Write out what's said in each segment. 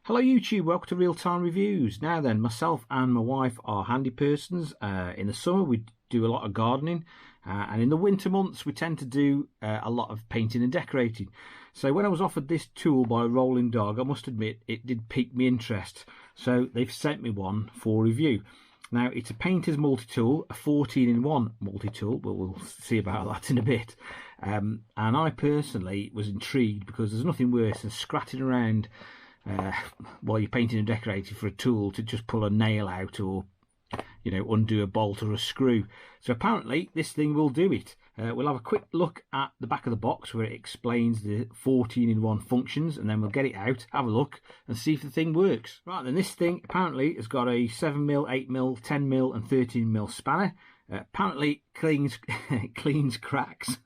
Hello YouTube, welcome to Real Time Reviews. Now then, myself and my wife are handy persons. In the summer we do a lot of gardening, and in the winter months we tend to do a lot of painting and decorating. So when I was offered this tool by Rolling Dog, I must admit it did pique my interest. So they've sent me one for review. Now it's a painter's multi-tool, a 14-in-1 multi-tool, but we'll see about that in a bit. And I personally was intrigued because there's nothing worse than scratching around while you're painting and decorating for a tool to just pull a nail out or, you know, undo a bolt or a screw. So apparently this thing will do it. We'll have a quick look at the back of the box where it explains the 14-in-1 functions, and then we'll get it out, have a look and see if the thing works. Right then, this thing apparently has got a 7mm, 8mm, 10mm and 13mm spanner. Apparently cleans cracks.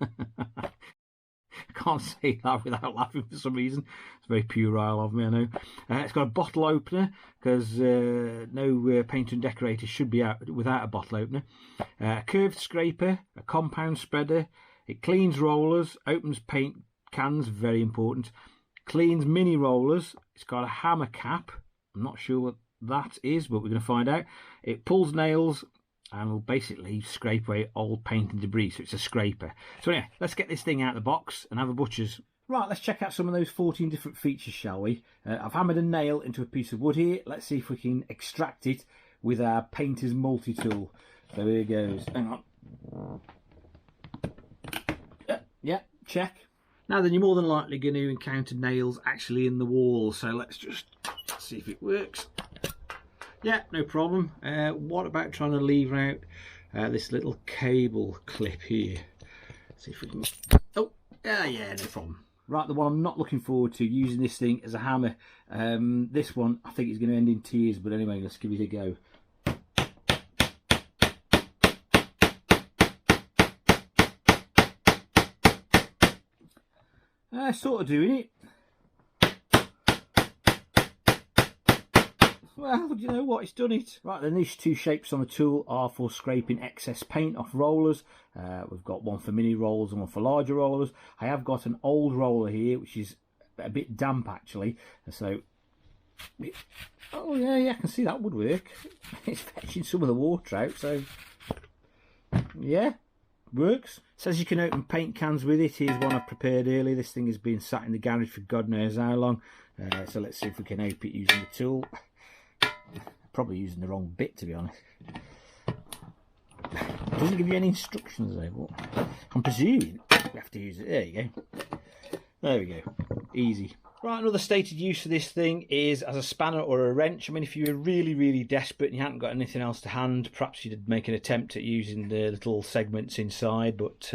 I can't say that without laughing for some reason. It's very puerile of me, I know. It's got a bottle opener, because no painter and decorator should be out without a bottle opener. A curved scraper, a compound spreader. It cleans rollers, opens paint cans, very important. Cleans mini rollers. It's got a hammer cap. I'm not sure what that is, but we're going to find out. It pulls nails and will basically scrape away old paint and debris, so it's a scraper. So anyway, let's get this thing out of the box and have a butcher's. Right, let's check out some of those 14 different features, shall we? I've hammered a nail into a piece of wood here. Let's see if we can extract it with our painter's multi-tool. So here goes. Hang on. Yeah, check. Now then, you're more than likely going to encounter nails actually in the wall, so let's just see if it works. Yeah, no problem. What about trying to lever out this little cable clip here? See if we can... Oh, yeah, no problem. Right, the one I'm not looking forward to using this thing as a hammer. This one, I think is going to end in tears, but anyway, let's give it a go. Sort of doing it. Well, do you know what? It's done it. Right, then these two shapes on the tool are for scraping excess paint off rollers. We've got one for mini rollers and one for larger rollers. I have got an old roller here, which is a bit damp actually. So, oh yeah, I can see that would work. It's fetching some of the water out, so yeah, works. Says you can open paint cans with it. Here's one I prepared earlier. This thing has been sat in the garage for God knows how long. So let's see if we can open it using the tool. Probably using the wrong bit, to be honest. It doesn't give you any instructions though, but I'm presuming we have to use it. There you go. There we go. Easy. Right, another stated use for this thing is as a spanner or a wrench. I mean, if you were really desperate and you hadn't got anything else to hand, perhaps you'd make an attempt at using the little segments inside, but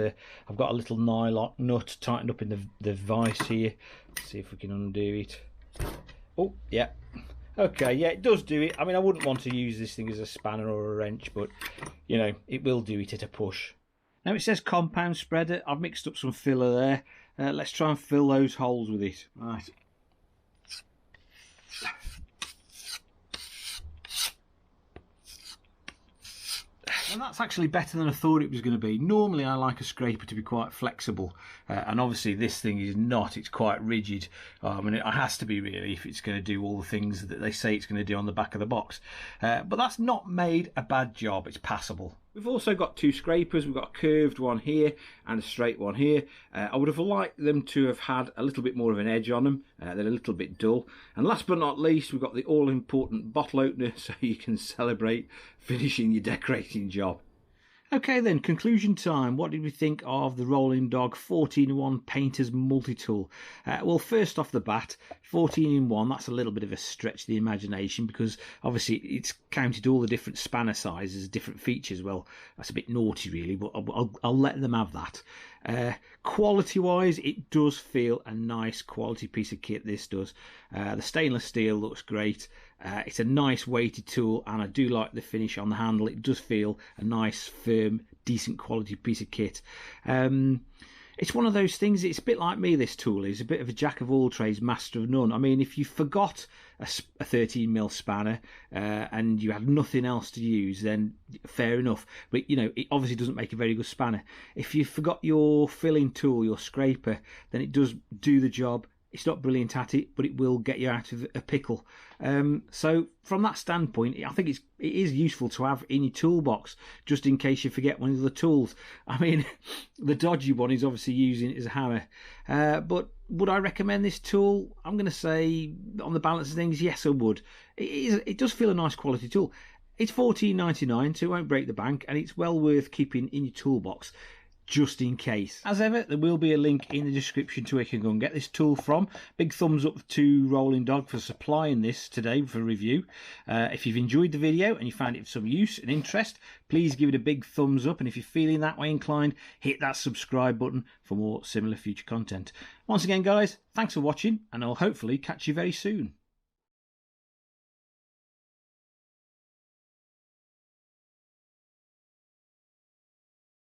I've got a little nylon nut tightened up in the vise here. Let's see if we can undo it. Oh, yeah. Okay, yeah, it does do it. I mean, I wouldn't want to use this thing as a spanner or a wrench, but, you know, it will do it at a push. Now, it says compound spreader. I've mixed up some filler there. Let's try and fill those holes with it. Right. And that's actually better than I thought it was going to be. Normally I like a scraper to be quite flexible, and obviously this thing is not. It's quite rigid. I mean, it has to be really if it's going to do all the things that they say it's going to do on the back of the box. But that's not made a bad job. It's passable. We've also got two scrapers. We've got a curved one here and a straight one here. I would have liked them to have had a little bit more of an edge on them. They're a little bit dull. And last but not least, we've got the all-important bottle opener so you can celebrate finishing your decorating job. Okay then, conclusion time. What did we think of the Rolling Dog 14-in-1 Painter's Multi-Tool? Well, first off the bat, 14-in-1, that's a little bit of a stretch of the imagination because obviously it's counted all the different spanner sizes, different features. Well, that's a bit naughty really, but I'll let them have that. Quality-wise, it does feel a nice quality piece of kit, this does. The stainless steel looks great. It's a nice weighted tool and I do like the finish on the handle. It does feel a nice, firm, decent quality piece of kit. It's one of those things, it's a bit like me, this tool is a bit of a jack of all trades, master of none. I mean, if you forgot a 13mm spanner and you had nothing else to use, then fair enough. But, you know, it obviously doesn't make a very good spanner. If you forgot your filling tool, your scraper, then it does do the job It's not brilliant at it, but it will get you out of a pickle. So from that standpoint, I think it is useful to have in your toolbox, just in case you forget one of the tools. I mean, the dodgy one is obviously using it as a hammer. But would I recommend this tool? I'm going to say, on the balance of things, yes, I would. It does feel a nice quality tool. It's $14.99, so it won't break the bank, and it's well worth keeping in your toolbox, just in case. As ever, there will be a link in the description to where you can go and get this tool from. Big thumbs up to Rolling Dog for supplying this today for review. If you've enjoyed the video and you found it of some use and interest, please give it a big thumbs up, and if you're feeling that way inclined, hit that subscribe button for more similar future content. Once again, guys, thanks for watching, and I'll hopefully catch you very soon.